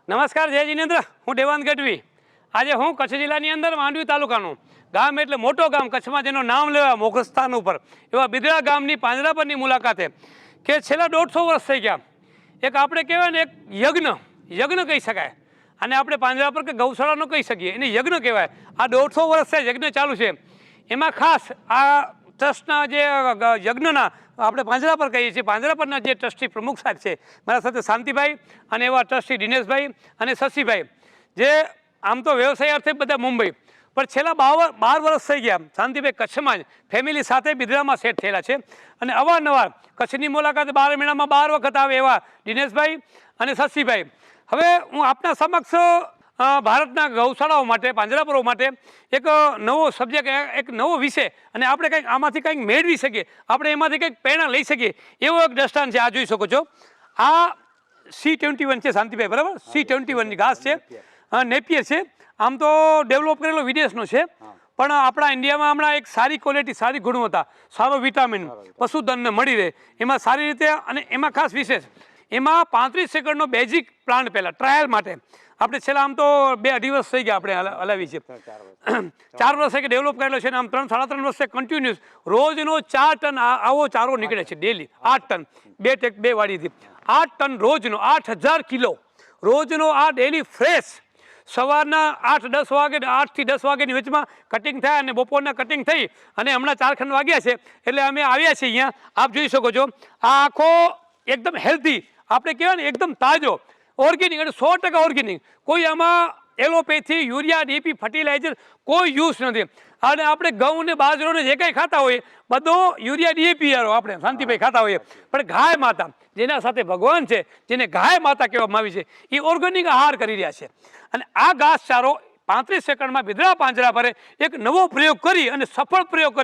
નમસ્કાર જય જિનેન્દ્ર, હું દેવાંગ ગઢવી. આજે હું કચ્છ જિલ્લાની અંદર માંડવી તાલુકાનું ગામ એટલે મોટો ગામ કચ્છમાં જેનું નામ લેવા મોક્ષ સ્થાન ઉપર એવા બિદડા ગામની પાંજરાપરની મુલાકાતે કે છેલ્લા 150 વર્ષ થઈ ગયા. એક આપણે કહેવાય ને એક યજ્ઞ કહી શકાય, અને આપણે પાંજરાપર કે ગૌશાળાનો કહી શકીએ, એને યજ્ઞ કહેવાય. આ 150 વર્ષથી યજ્ઞ ચાલુ છે. એમાં ખાસ આ ટ્રસ્ટના જે યજ્ઞના આપણે પાંજરાપર કહીએ છીએ, પાંજરાપરના જે ટ્રસ્ટી પ્રમુખ સાહેબ છે મારા સાથે શાંતિભાઈ, અને એવા ટ્રસ્ટી દિનેશભાઈ અને શશીભાઈ, જે આમ તો વ્યવસાય અર્થે બધા મુંબઈ, પણ છેલ્લા 12 વર્ષ થઈ ગયા શાંતિભાઈ કચ્છમાં જ ફેમિલી સાથે બિદડામાં સેટ થયેલા છે. અને અવારનવાર કચ્છની મુલાકાતે 12 મહિનામાં 12 વખત આવે એવા દિનેશભાઈ અને શશીભાઈ. હવે હું આપના સમક્ષ ભારતના ગૌશાળાઓ માટે, પાંજરાપરો માટે એક નવો સબ્જેક્ટ, એક નવો વિષય, અને આપણે કંઈક આમાંથી કંઈક મેળવી શકીએ, આપણે એમાંથી કંઈક પ્રેરણા લઈ શકીએ એવો એક દ્રષ્ટાંત છે. આ જોઈ શકો છો, આ C21 છે શાંતિભાઈ, બરાબર? C21ની ઘાસ છે, નેપિયર છે. આમ તો ડેવલપ કરેલો વિદેશનો છે, પણ આપણા ઇન્ડિયામાં હમણાં એક સારી ક્વોલિટી, સારી ગુણવત્તા, સારો વિટામિન પશુધનને મળી રહે એમાં સારી રીતે, અને એમાં ખાસ વિશેષ એમાં 35 સેકન્ડનો બેઝિક પ્લાન્ટ પહેલાં ટ્રાયલ માટે આપણે છેલ્લા આમ તો 2-2.5 વર્ષ થઈ ગયા આપણે હલાવી છે, 4 વર્ષ કે ડેવલપ કરેલો છે. આમ 3-3.5 વર્ષે કન્ટિન્યુઅસ રોજનો 4 ટન આવો ચારો નીકળે છે ડેલી. 8 ટન, 2 વાડીથી 8 ટન રોજનો, 8000 કિલો રોજનો આ ડેલી ફ્રેશ. સવારના 8-10 વાગે, 8 થી 10 વાગ્યાની વચમાં કટિંગ થાય, અને બપોરના કટિંગ થઈ અને હમણાં 4 ખંડ વાગ્યા છે એટલે અમે આવ્યા છીએ અહીંયા. આપ જોઈ શકો છો, આ આખો એકદમ હેલ્ધી, આપણે કહેવાય ને એકદમ તાજો, ઓર્ગેનિક, અને 100% ઓર્ગેનિક. કોઈ આમાં એલોપેથી, યુરિયા, ડીપી, ફર્ટિલાઇઝર કોઈ યુઝ નથી. અને આપણે ઘઉં ને બાજરોને જે કંઈ ખાતા હોઈએ બધો યુરિયા, ડીએપી આપણે શાંતિભાઈ ખાતા હોઈએ, પણ ગાય માતા જેના સાથે ભગવાન છે, જેને ગાય માતા કહેવામાં આવી છે, એ ઓર્ગેનિક આહાર કરી રહ્યા છે. અને આ ઘાસચારો 35 સેકન્ડમાં બિદડા પાંજરાપરે એક નવો પ્રયોગ કરી અને સફળ પ્રયોગ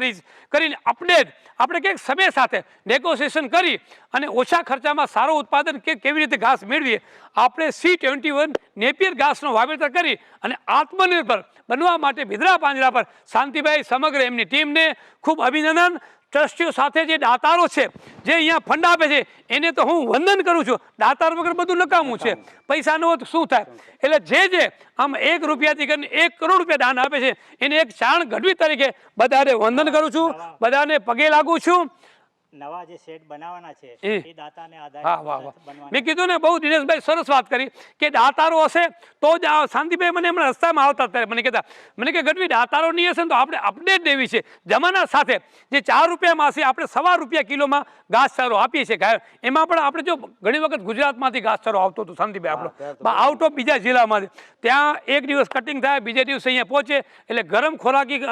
કરીને અપડેટ આપણે કંઈક સમય સાથે નેગોશિએશન કરી અને ઓછા ખર્ચામાં સારું ઉત્પાદન કેવી રીતે ઘાસ મેળવીએ, આપણે C21 નેપિયર ઘાસનો વાવેતર કરી અને આત્મનિર્ભર બનવા માટે બિદડા પાંજરાપર શાંતિભાઈ સમગ્ર એમની ટીમને ખૂબ અભિનંદન. ટ્રસ્ટીઓ સાથે જે દાતારો છે, જે અહીંયા ફંડ આપે છે, એને તો હું વંદન કરું છું. દાતાર વગર બધું નકામું છે, પૈસા ન હોય તો શું થાય? એટલે જે આમ 1 રૂપિયાથી કરીને 1 કરોડ રૂપિયા દાન આપે છે એને એક ચાણ ગઢવી તરીકે બધાને વંદન કરું છું, બધાને પગે લાગુ છું. નવા જે સેટ બનાવવાના છે એ દાતાને આધારે. હા, વાહ વાહ, મેં કીધું ને, બહુ દિનેશભાઈ સરસ વાત કરી કે દાતારો હશે તો જ. શાંતિભાઈ મને હમણાં રસ્તામાં આવતા ત્યારે મને કહેતા, મને કે ગઢવી દાતારો નહીં હશે ને તો આપણે અપડેટ દેવી છે જમાના સાથે. જે 4 રૂપિયામાં હશે, આપણે 1.25 રૂપિયા કિલોમાં ઘાસચારો આપીએ છીએ ગાય. એમાં પણ આપણે જો ઘણી વખત ગુજરાતમાંથી ઘાસચારો આવતો હતો શાંતિભાઈ, આપણો આઉટ ઓફ બીજા જિલ્લામાંથી, ત્યાં એક દિવસ કટિંગ થાય, બીજા દિવસે અહીંયા પહોંચે, એટલે ગરમ ખોરાકી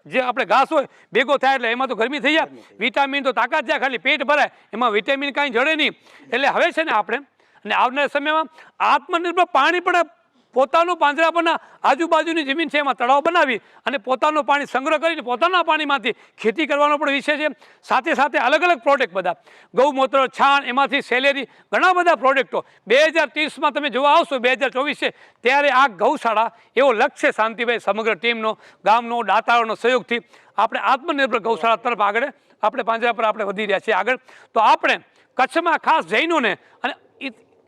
જે આપણે ઘાસ હોય ભેગો થાય એટલે એમાં તો ગરમી થઈ જાય, વિટામિન તો તાકાત જાય, ખાલી પેટ ભરાય, એમાં વિટામિન કાંઈ જડે નહીં. એટલે હવે છે ને આપણે, અને આવનારા સમયમાં આત્મનિર્ભર પાણી પણ પોતાનું પાંજરાપરના આજુબાજુની જમીન છે એમાં તળાવ બનાવી અને પોતાનું પાણી સંગ્રહ કરીને પોતાના પાણીમાંથી ખેતી કરવાનો પણ વિષય છે. સાથે સાથે અલગ અલગ પ્રોડક્ટ બધા, ગૌમૂત્ર, છાણ, એમાંથી સેલેરી, ઘણા બધા પ્રોડક્ટો 2030માં તમે જોવા આવશો, 2024 છે ત્યારે આ ગૌશાળા એવો લક્ષ્ય શાંતિભાઈ સમગ્ર ટીમનો, ગામનો, દાતારોનો સહયોગથી આપણે આત્મનિર્ભર ગૌશાળા તરફ આગળ આપણે પાંજરાપર આપણે વધી રહ્યા છીએ આગળ. તો આપણે કચ્છમાં ખાસ જૈનોને અને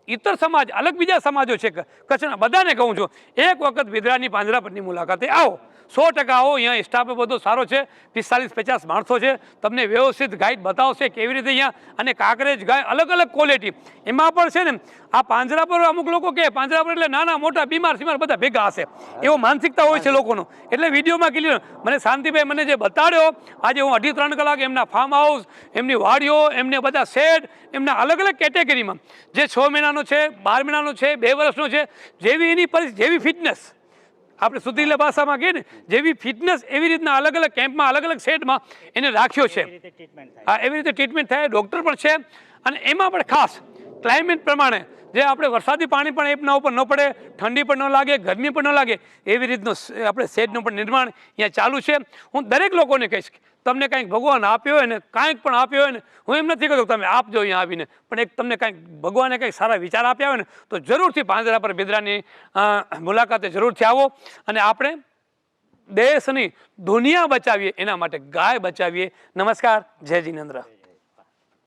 ઇતર સમાજ, અલગ બીજા સમાજો છે કચ્છના, બધાને કહું છું એક વખત બિદડાની પાંજરાપરની મુલાકાતે આવો. 100% આવો. અહીંયા સ્ટાફ બધો સારો છે, 45-50 માણસો છે, તમને વ્યવસ્થિત ગાઈડ બતાવશે કેવી રીતે અહીંયા. અને કાંકરેજ ગાય અલગ અલગ ક્વોલિટી, એમાં પણ છે ને આ પાંજરાપર, અમુક લોકો કહે પાંજરાપર એટલે નાના મોટા બીમાર બધા ભેગા હશે, એવો માનસિકતા હોય છે લોકોનો. એટલે વિડીયોમાં ક્લિયર મને શાંતિભાઈ મને જે બતાડ્યો, આજે હું 2.5-3 કલાક એમના ફાર્મ હાઉસ, એમની વાડીઓ, એમને બધા શેડ, એમના અલગ અલગ કેટેગરીમાં, જે 6 મહિનાનો છે, 12 મહિનાનો છે, 2 વર્ષનો છે, જેવી એની પરિસ્થિતિ, જેવી ફિટનેસ, આપણે સુધીલા ભાષામાં કહીએ ને, જેવી ફિટનેસ એવી રીતના અલગ અલગ કેમ્પમાં, અલગ અલગ સેટમાં એને રાખ્યો છે. હા, એવી રીતે ટ્રીટમેન્ટ થાય, ડૉક્ટર પણ છે. અને એમાં પણ ખાસ ક્લાઇમેટ પ્રમાણે જે આપણે વરસાદી પાણી પણ એમના ઉપર ન પડે, ઠંડી પણ ન લાગે, ગરમી પણ ન લાગે, એવી રીતનું આપણે શેડનું પણ નિર્માણ અહીંયા ચાલુ છે. હું દરેક લોકોને કહીશ, તમને કંઈક ભગવાન આપ્યો હોય ને, કાંઈક પણ આપ્યો હોય ને, હું એમ નથી કહેતો તમે આપજો અહીંયા આવીને, પણ એક તમને કંઈક ભગવાને કંઈક સારા વિચાર આપ્યા હોય ને તો જરૂરથી પાંજરાપર બિદડાની મુલાકાતે જરૂરથી આવો. અને આપણે દેશની દુનિયા બચાવીએ, એના માટે ગાય બચાવીએ. નમસ્કાર, જય જિનેન્દ્ર.